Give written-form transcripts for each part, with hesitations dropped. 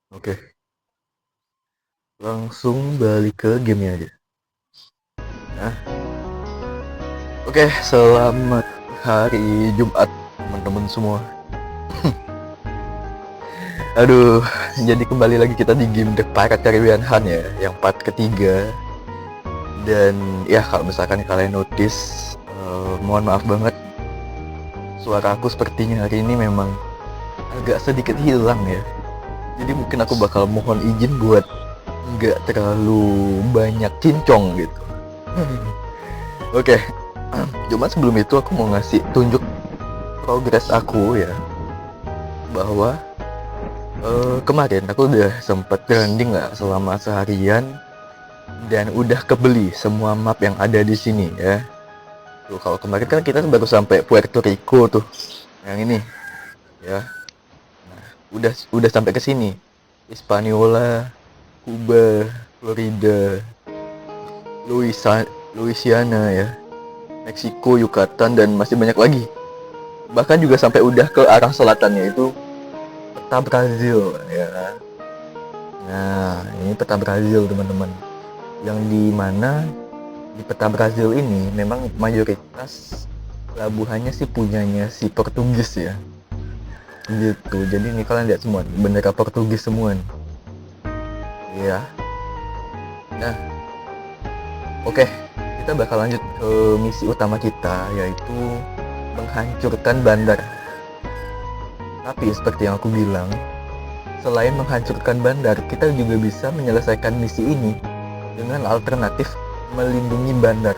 Oke, langsung balik ke gamenya aja. Nah, oke, selamat hari Jumat teman-teman semua. Aduh, jadi kembali lagi kita di game The Pirate Caribbean Hunt ya, yang part ketiga. Dan ya kalau misalkan kalian notice, mohon maaf banget, suara aku sepertinya hari ini memang agak sedikit hilang ya. Jadi mungkin aku bakal mohon izin buat nggak terlalu banyak cincong gitu. Oke, cuma sebelum itu aku mau ngasih tunjuk progres aku ya, bahwa kemarin aku udah sempet grinding nggak selama seharian dan udah kebeli semua map yang ada di sini ya. Tuh kalau kemarin kan kita baru sampai Puerto Rico tuh, yang ini ya. Nah, udah sampai ke sini, Hispaniola, Cuba, Florida, Louisiana ya, Meksiko, Yucatan, dan masih banyak lagi. Bahkan juga sampai udah ke arah selatannya itu peta Brazil ya. Nah, ini peta Brazil teman-teman. Yang di mana di peta Brazil ini memang mayoritas pelabuhannya sih punyanya si Portugis ya. Gitu. Jadi ini kalian lihat semua bendera Portugis semua nih. Ya. Nah, oke. Kita bakal lanjut ke misi utama kita, yaitu menghancurkan bandar. Tapi seperti yang aku bilang, selain menghancurkan bandar, kita juga bisa menyelesaikan misi ini dengan alternatif melindungi bandar.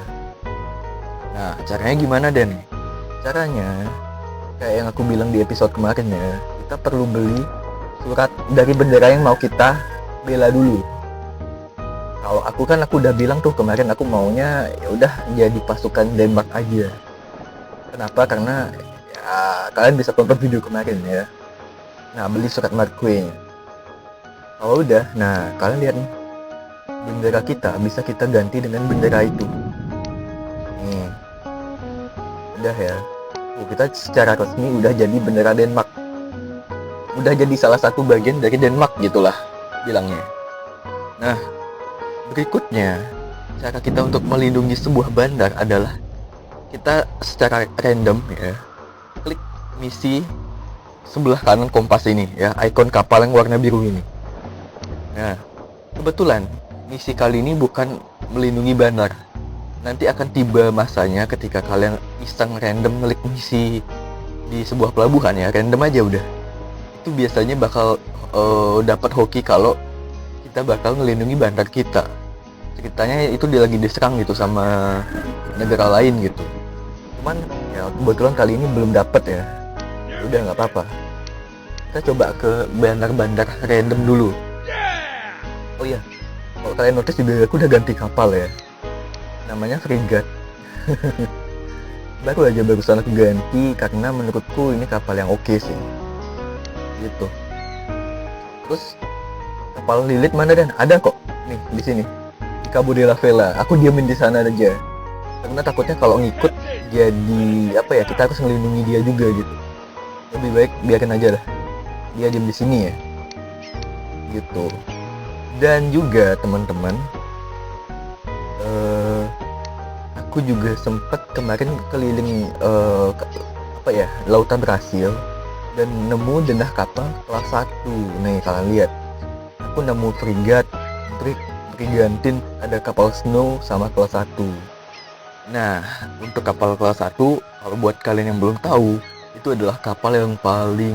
Nah, caranya gimana, Den? Caranya, kayak yang aku bilang di episode kemarin ya, kita perlu beli surat dari bendera yang mau kita bela dulu. Kalau aku udah bilang tuh kemarin aku maunya ya udah jadi pasukan Denmark aja. Kenapa? Karena ya kalian bisa tonton video kemarin ya. Nah, beli surat marque. Kalau udah, nah kalian lihat nih, bendera kita bisa kita ganti dengan bendera itu. Nih, udah ya. Kita secara resmi udah jadi bendera Denmark. Udah jadi salah satu bagian dari Denmark gitulah bilangnya. Nah, berikutnya, cara kita untuk melindungi sebuah bandar adalah kita secara random ya, klik misi sebelah kanan kompas ini ya, ikon kapal yang warna biru ini. Nah, kebetulan misi kali ini bukan melindungi bandar. Nanti akan tiba masanya ketika kalian iseng random klik misi di sebuah pelabuhan ya, random aja udah. Itu biasanya bakal dapat hoki kalau kita bakal ngelindungi bandar kita. Ceritanya itu dia lagi diserang gitu sama negara lain gitu. Cuman ya kebetulan kali ini belum dapet ya. Udah nggak apa-apa. Kita coba ke bandar-bandar random dulu. Oh iya, kalau kalian notice juga aku udah ganti kapal ya. Namanya Frigate. Barusan aku ganti karena menurutku ini kapal yang oke sih. Gitu. Terus kapal Lilith mana, Dan? Ada kok. Nih di sini. Cabo de la Vela, aku diamin di sana aja karena takutnya kalau ngikut jadi apa ya, kita harus melindungi dia juga gitu. Lebih baik biarin aja lah dia diam di sini ya gitu. Dan juga teman-teman, aku juga sempet kemarin keliling lautan Brasil dan nemu denah kapal kelas 1. Nih kalian lihat, aku nemu frigate, Brigantin, ada kapal Snow sama kelas 1. Nah, untuk kapal kelas 1, kalau buat kalian yang belum tahu, itu adalah kapal yang paling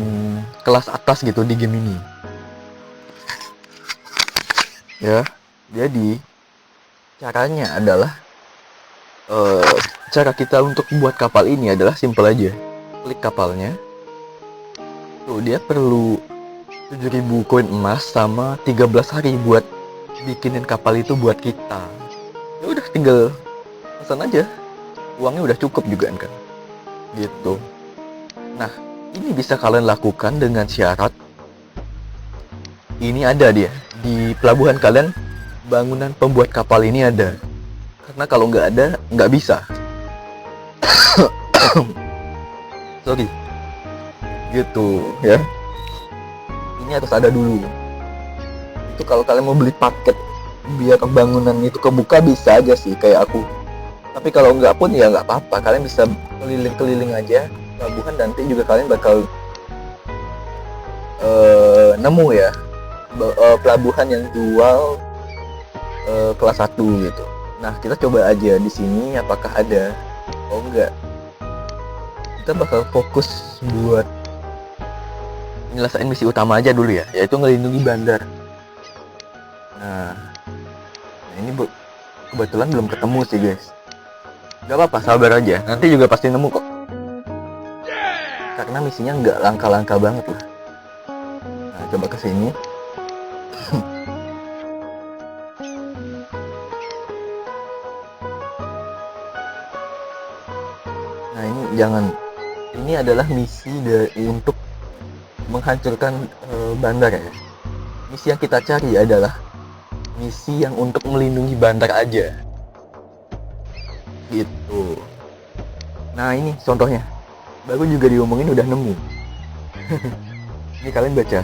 kelas atas gitu di game ini. Ya, jadi caranya adalah cara kita untuk buat kapal ini adalah simple aja. Klik kapalnya. Tuh, dia perlu 7.000 koin emas sama 13 hari buat bikinin kapal itu buat kita. Ya udah tinggal pesan aja, uangnya udah cukup juga kan gitu. Nah, ini bisa kalian lakukan dengan syarat ini ada dia di pelabuhan kalian, bangunan pembuat kapal ini ada. Karena kalau nggak ada, nggak bisa. Sorry gitu ya, ini harus ada dulu. Itu kalau kalian mau beli paket biar bangunan itu kebuka bisa aja sih kayak aku. Tapi kalau nggak pun ya nggak apa-apa, kalian bisa keliling-keliling aja pelabuhan, nanti juga kalian bakal nemu ya pelabuhan yang jual kelas 1 gitu. Nah, kita coba aja di sini apakah ada. Oh enggak. Kita bakal fokus buat nyelesain misi utama aja dulu ya, yaitu ngelindungi bandar. Nah ini kebetulan belum ketemu sih guys. Gak apa-apa, sabar aja, nanti juga pasti nemu kok. Karena misinya nggak langka-langka banget lah. Nah, coba ke sini. Nah, ini adalah misi untuk menghancurkan bandar ya. Misi yang kita cari adalah misi yang untuk melindungi bandar aja. Gitu. Nah, ini contohnya. Baru juga diomongin udah nemu. Ini kalian baca.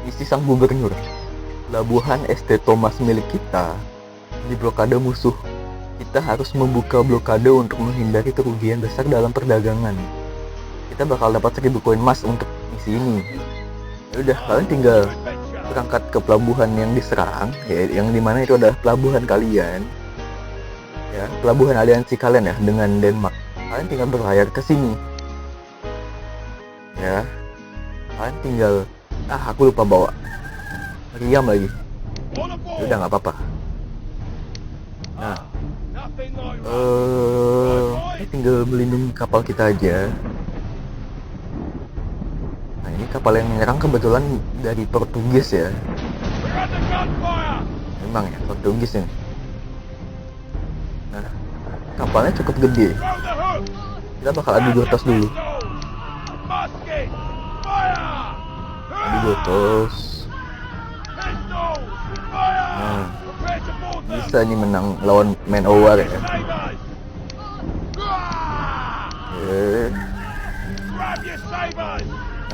Misi sang gubernur. Pelabuhan ST Thomas milik kita diblokade musuh. Kita harus membuka blokade untuk menghindari kerugian besar dalam perdagangan. Kita bakal dapat 1000 koin emas untuk misi ini. Ya udah, kalian tinggal berangkat ke pelabuhan yang diserang, ya, yang dimana itu adalah pelabuhan kalian, ya, pelabuhan aliansi kalian ya dengan Denmark. Kalian tinggal berlayar ke sini, ya. Kalian tinggal, aku lupa bawa meriam lagi. Ya udah nggak apa-apa. Nah, tinggal melindungi kapal kita aja. Nah, ini kapal yang menyerang kebetulan dari Portugis ya. Memang ya, Portugis ini. Nah, kapalnya cukup gede. Kita bakal adu gotos dulu. Adu gotos. Nah, bisa nih menang lawan Man O' War ya.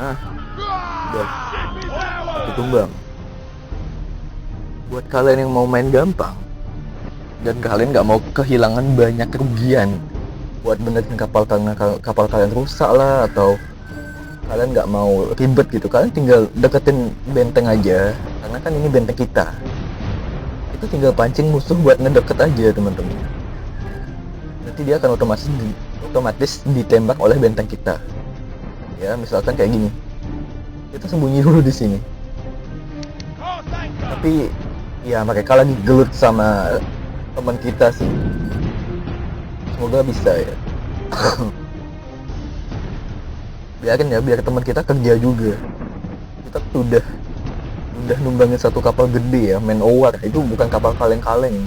Nah, udah satu tumbang. Buat kalian yang mau main gampang dan kalian nggak mau kehilangan banyak kerugian buat benerin kapal karena kapal kalian rusak lah, atau kalian nggak mau ribet gitu, kalian tinggal deketin benteng aja, karena kan ini benteng kita. Itu tinggal pancing musuh buat ngedeket aja teman-teman. Nanti dia akan otomatis ditembak oleh benteng kita. Ya, misalkan kayak gini. Kita sembunyi dulu di sini. Tapi ya mereka lagi gelut sama teman kita sih. Semoga bisa ya. Biarin ya, biar teman kita kerja juga. Kita udah numbangin satu kapal gede ya, Man O' War. Itu bukan kapal kaleng-kaleng.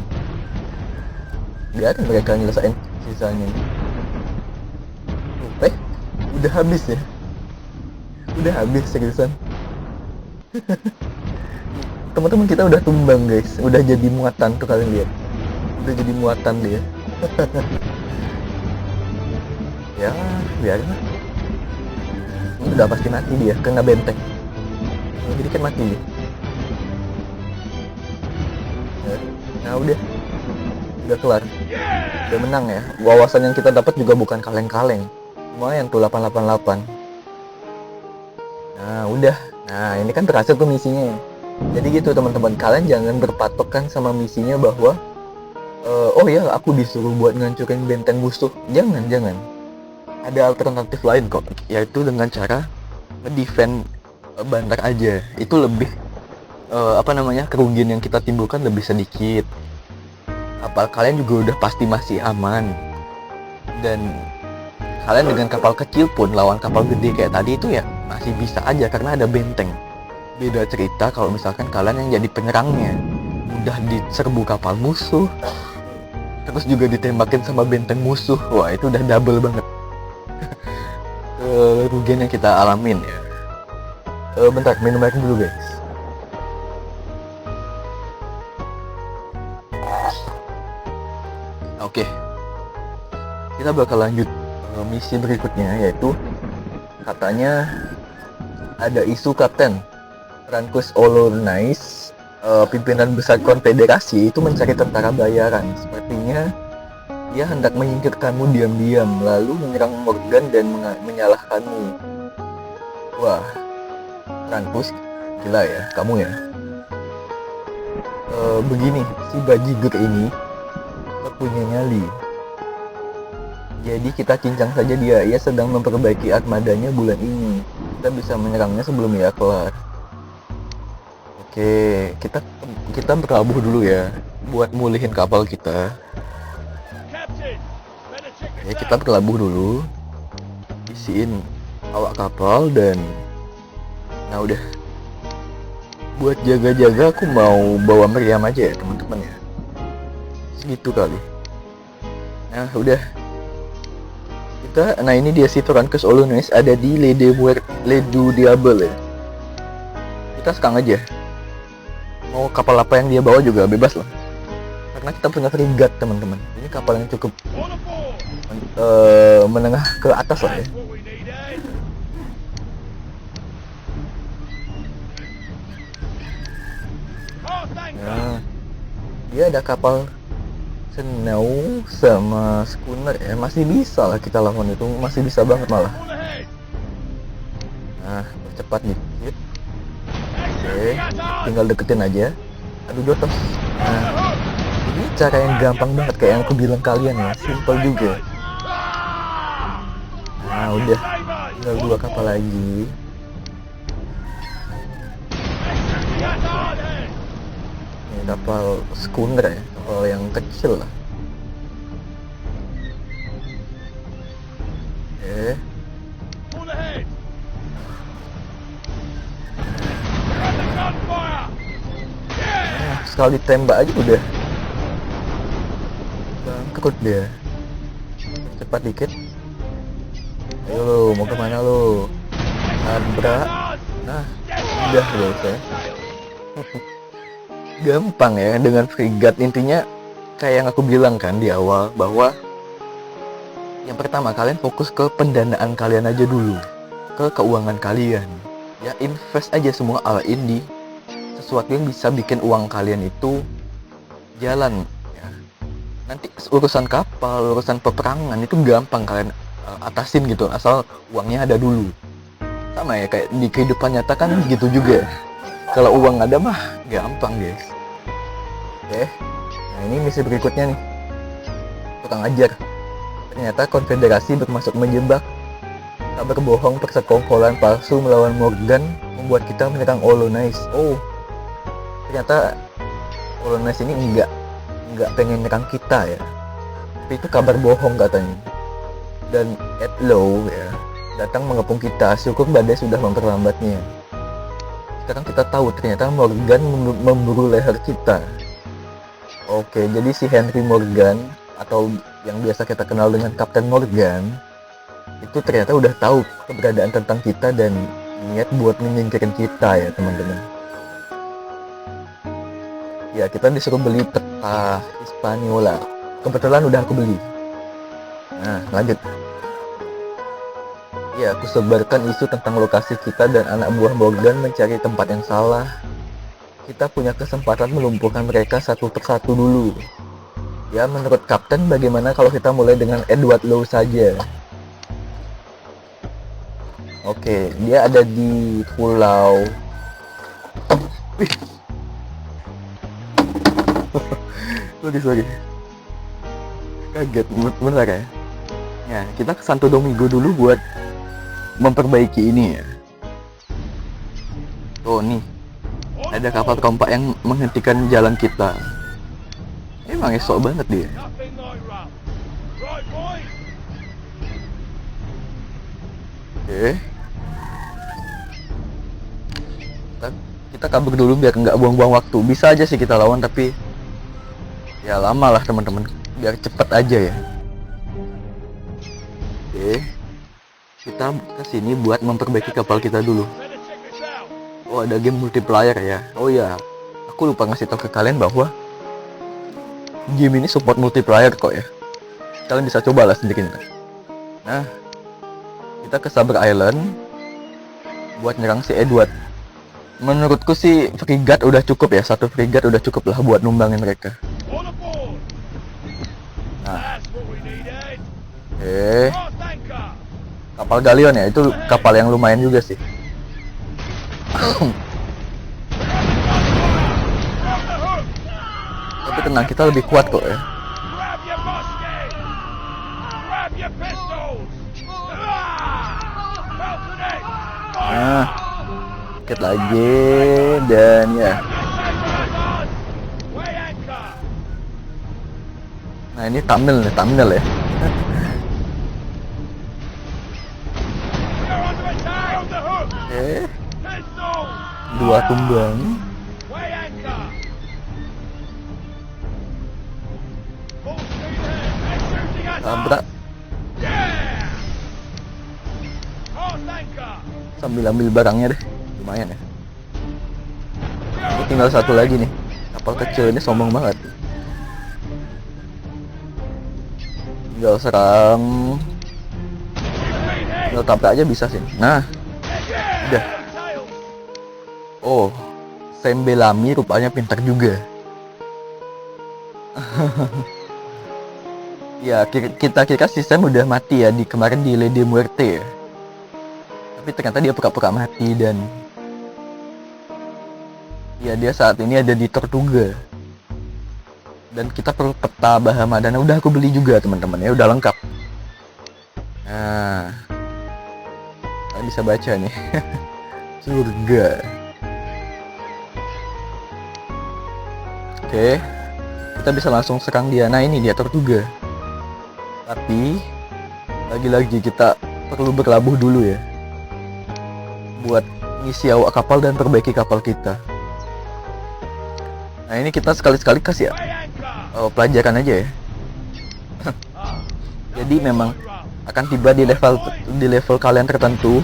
Biarin mereka nyelesain sisanya. Udah habis ya. Udah habis seriusan. Teman-teman kita udah tumbang guys, udah jadi muatan tuh, kalian lihat. Udah jadi muatan dia. Ya, biarin lah. Ini udah pasti mati dia, kena benteng. Jadi kan mati dia. Nah udah kelar. Udah menang ya. Wawasan yang kita dapat juga bukan kaleng-kaleng. Lumayan tuh 888. Nah udah. Nah ini kan berhasil tuh misinya. Jadi gitu teman-teman, kalian jangan berpatokan sama misinya bahwa oh ya aku disuruh buat ngancurin benteng musuh. Jangan. Ada alternatif lain kok, yaitu dengan cara ngedefend bandar aja. Itu lebih kerugian yang kita timbulkan lebih sedikit. Kapal kalian juga udah pasti masih aman. Dan kalian dengan kapal kecil pun lawan kapal gede kayak tadi itu ya masih bisa aja karena ada benteng. Beda cerita kalau misalkan kalian yang jadi penyerangnya, udah diserbu kapal musuh, terus juga ditembakin sama benteng musuh. Wah itu udah double banget kerugian yang kita alamin ya. Bentar, minum air dulu guys. Oke, kita bakal lanjut misi berikutnya, yaitu katanya ada isu Kapten Frankus Olonais pimpinan besar konfederasi itu mencari tentara bayaran. Sepertinya dia hendak menyingkirkanmu diam-diam, lalu menyerang Morgan dan menyalahkanmu. Wah, Krampus, gila ya, kamu ya. Begini, si bajigur ini punya nyali. Jadi kita cincang saja dia. Ia sedang memperbaiki armadanya bulan ini. Kita bisa menyerangnya sebelum ia kelar. Oke, kita berlabuh dulu ya, buat mulihin kapal kita. Oke, kita berlabuh dulu, isiin awak kapal dan, nah udah. Buat jaga-jaga aku mau bawa meriam aja ya teman-teman ya. Segitu kali. Nah udah. Nah ini dia si Torancus Olonis ada di Ledu Diable ya. Kita sekarang aja. Mau kapal apa yang dia bawa juga bebas lah. Karena kita punya frigat teman-teman. Ini kapal yang cukup menengah ke atas lah ya. Nah, dia ada kapal Snow sama schooner ya, masih bisa lah kita lawan itu, masih bisa banget malah. Nah, cepat dikit. Oke, tinggal deketin aja. Aduh Dotos. Nah, ini cara yang gampang banget kayak yang aku bilang kalian ya, simple juga. Nah, udah tinggal 2 kapal lagi. Ini kapal schooner ya, kapal yang kecil lah. Oke. Nah, sekali ditembak aja udah bangkrut dia. Cepat dikit. Ayo lo, mau kemana lo? Tabrak. Nah, udah guys ya. Gampang ya dengan frigat. Intinya kayak yang aku bilang kan di awal, bahwa yang pertama kalian fokus ke pendanaan kalian aja dulu, ke keuangan kalian ya, invest aja semua all in di sesuatu yang bisa bikin uang kalian itu jalan ya. Nanti urusan kapal, urusan peperangan itu gampang kalian atasin gitu, asal uangnya ada dulu. Sama ya kayak di kehidupan nyata kan gitu juga. Kalau uang ada mah gampang guys. Oke, nah ini misi berikutnya nih, tukang ajar. Ternyata konfederasi bermaksud menjebak. Kabar bohong persekongkolan palsu melawan Morgan membuat kita menyerang Olonis. Oh, ternyata Olonis ini enggak pengen menyerang kita ya. Tapi itu kabar bohong katanya. Dan Edlow ya datang mengepung kita. Syukur badai sudah memperlambatnya. Sekarang kita tahu ternyata Morgan memburu leher kita. Oke, jadi si Henry Morgan atau yang biasa kita kenal dengan Kapten Morgan itu ternyata udah tahu keberadaan tentang kita dan niat buat menyingkirin kita ya teman-teman. Ya, kita disuruh beli peta Hispaniola. Kebetulan udah aku beli. Nah, lanjut. Ya, aku sebarkan isu tentang lokasi kita dan anak buah Morgan mencari tempat yang salah. Kita punya kesempatan melumpuhkan mereka satu persatu dulu. Ya, menurut Kapten bagaimana kalau kita mulai dengan Edward Lowe saja? Oke, dia ada di pulau... Wih. Sorry. Kaget, bener ya? Ya, kita ke Santo Domingo dulu buat memperbaiki ini ya. Oh, nih. Ada kapal kompak yang menghentikan jalan kita. Emang esok banget dia. Oke. Kita kabur dulu biar nggak buang-buang waktu. Bisa aja sih kita lawan, tapi ya lama lah teman-teman. Biar cepet aja ya. Oke. Kita kesini buat memperbaiki kapal kita dulu. Oh, ada game multiplayer ya. Oh ya, aku lupa ngasih tahu ke kalian bahwa game ini support multiplayer kok ya. Kalian bisa coba lah sendiri. Nah, kita ke Saber Island buat nyerang si Edward. Menurutku sih frigate udah cukup ya, satu frigate udah cukup lah buat numbangin mereka. Nah, kapal galion ya, itu kapal yang lumayan juga sih. Tapi tenang, kita lebih kuat kok ya. Nah, dikit lagi dan ya. Nah, ini thumbnail ya. Oke. Dua tumbang. Tabrak. Sambil ambil barangnya deh, lumayan ya. Tinggal satu lagi nih, kapal kecil ini sombong banget. Tinggal serang, tinggal tabrak aja bisa sih. Nah, udah. Oh, Sam Bellamy rupanya pintar juga. Ya, kita kira si Sam udah mati ya kemarin di Lady Muerte ya. Tapi ternyata dia pura-pura mati dan ya dia saat ini ada di Tortuga. Dan kita perlu peta Bahamadana, udah aku beli juga teman-teman ya, udah lengkap. Nah, kalian bisa baca nih. Surga. Oke, kita bisa langsung serang dia. Nah, ini dia Tortuga. Tapi lagi-lagi kita perlu berlabuh dulu ya, buat ngisi awak kapal dan perbaiki kapal kita. Nah, ini kita sekali-sekali kasih ya pelajaran aja ya. Jadi memang akan tiba di level kalian tertentu,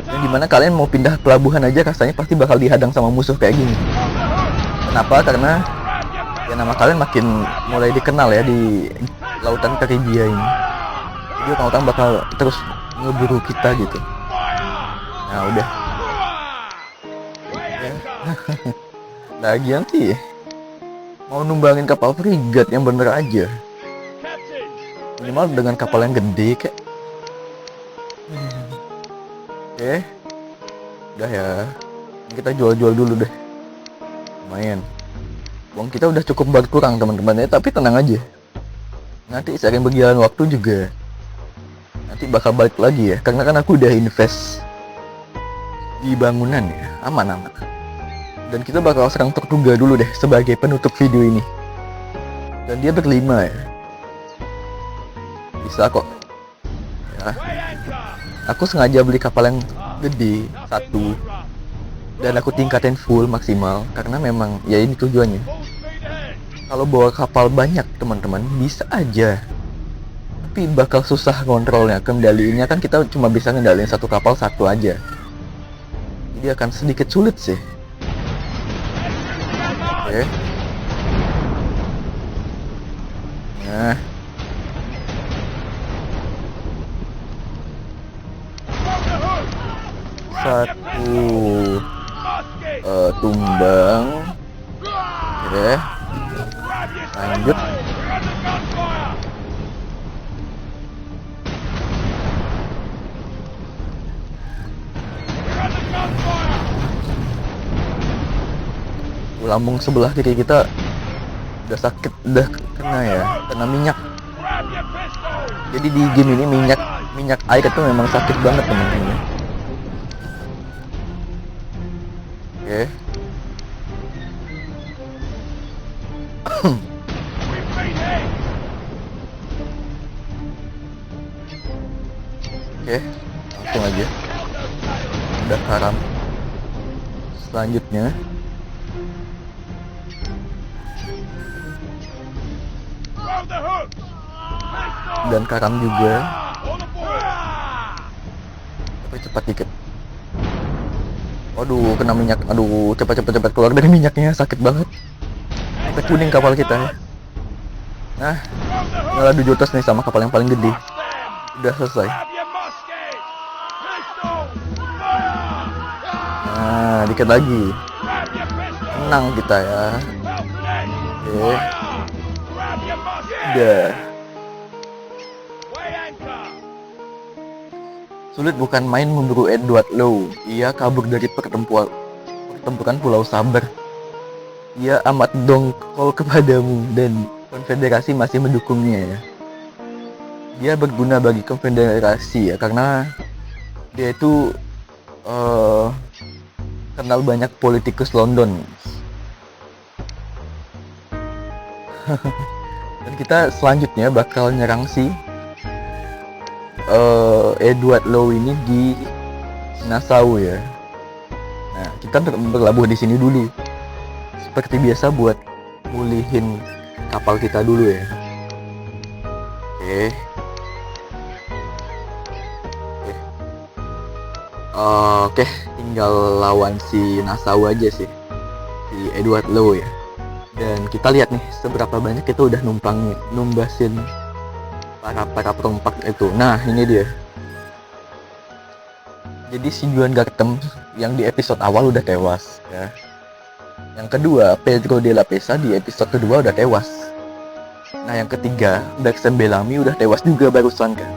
yang dimana kalian mau pindah pelabuhan aja rasanya pasti bakal dihadang sama musuh kayak gini. Kenapa? Karena ya nama kalian makin mulai dikenal ya di lautan Karibia ini. Jadi orang-orang bakal terus ngeburu kita gitu. Nah, udah. Ya. Lagian sih mau numbangin kapal frigate yang bener aja. Minimal dengan kapal yang gede kayak. Oke. Udah ya. Kita jual-jual dulu deh. Lumayan. Uang kita udah cukup berkurang teman-teman ya, tapi tenang aja. Nanti seiring berjalan waktu juga nanti bakal balik lagi ya, karena kan aku udah invest di bangunan ya, aman-aman. Dan kita bakal serang Tortuga dulu deh sebagai penutup video ini. Dan dia berlima ya. Bisa kok. Ya. Aku sengaja beli kapal yang gede satu dan aku tingkatin full maksimal karena memang ya ini tujuannya. Kalau bawa kapal banyak teman-teman bisa aja, tapi bakal susah kontrolnya, kendaliinnya kan kita cuma bisa ngendaliin satu kapal satu aja. Jadi akan sedikit sulit sih. Oke. Nah, satu tumbang. Oke. Lanjut. Lambung sebelah kiri kita udah sakit, udah kena ya, kena minyak. Jadi di game ini minyak air itu memang sakit banget teman-teman. Oke. Oke, langsung aja. Udah karam. Selanjutnya dan karam juga. Tapi cepat dikit. Waduh, kena minyak. Aduh, cepat keluar dari minyaknya, sakit banget. Sampai kuning kapal kita ya. Nah, tinggal adu jotos nih sama kapal yang paling gede. Udah selesai. Nah, dikit lagi. Menang kita ya. Oke. Udah. Sulit bukan main memburu Edward Lowe. Ia kabur dari pertempuran Pulau Saber. Ia amat dongkol kepadamu dan konfederasi masih mendukungnya ya. Dia berguna bagi konfederasi ya, karena dia itu kenal banyak politikus London. Dan kita selanjutnya bakal nyerang si Edward Lowe ini di Nassau ya. Nah, kita berlabuh di sini dulu. Seperti biasa buat mulihin kapal kita dulu ya. Oke, tinggal lawan si Nassau aja sih, si Edward Lowe ya. Dan kita lihat nih seberapa banyak kita udah numbasin para perompak itu. Nah, ini dia. Jadi si Juan Gartem yang di episode awal udah tewas ya. Yang kedua, Pedro de la Pesa di episode kedua udah tewas. Nah, yang ketiga, Berksem Bellamy udah tewas juga barusan kan.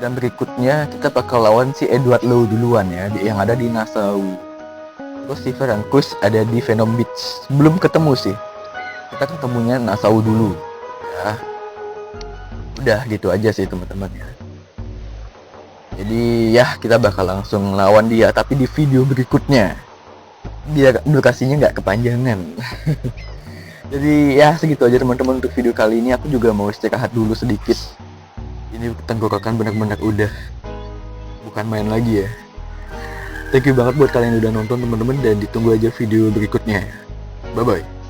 Dan berikutnya kita bakal lawan si Edward Lowe duluan ya, yang ada di Nassau. Terus si Verankus ada di Venom Beach. Belum ketemu sih. Kita ketemunya Nassau dulu ya. Udah gitu aja sih teman-teman ya. Jadi ya kita bakal langsung lawan dia, tapi di video berikutnya biar durasinya nggak kepanjangan. Jadi ya segitu aja teman-teman untuk video kali ini. Aku juga mau istirahat dulu sedikit. Ini tenggorokan benar-benar udah bukan main lagi ya. Thank you banget buat kalian yang udah nonton teman-teman, dan ditunggu aja video berikutnya. Bye bye.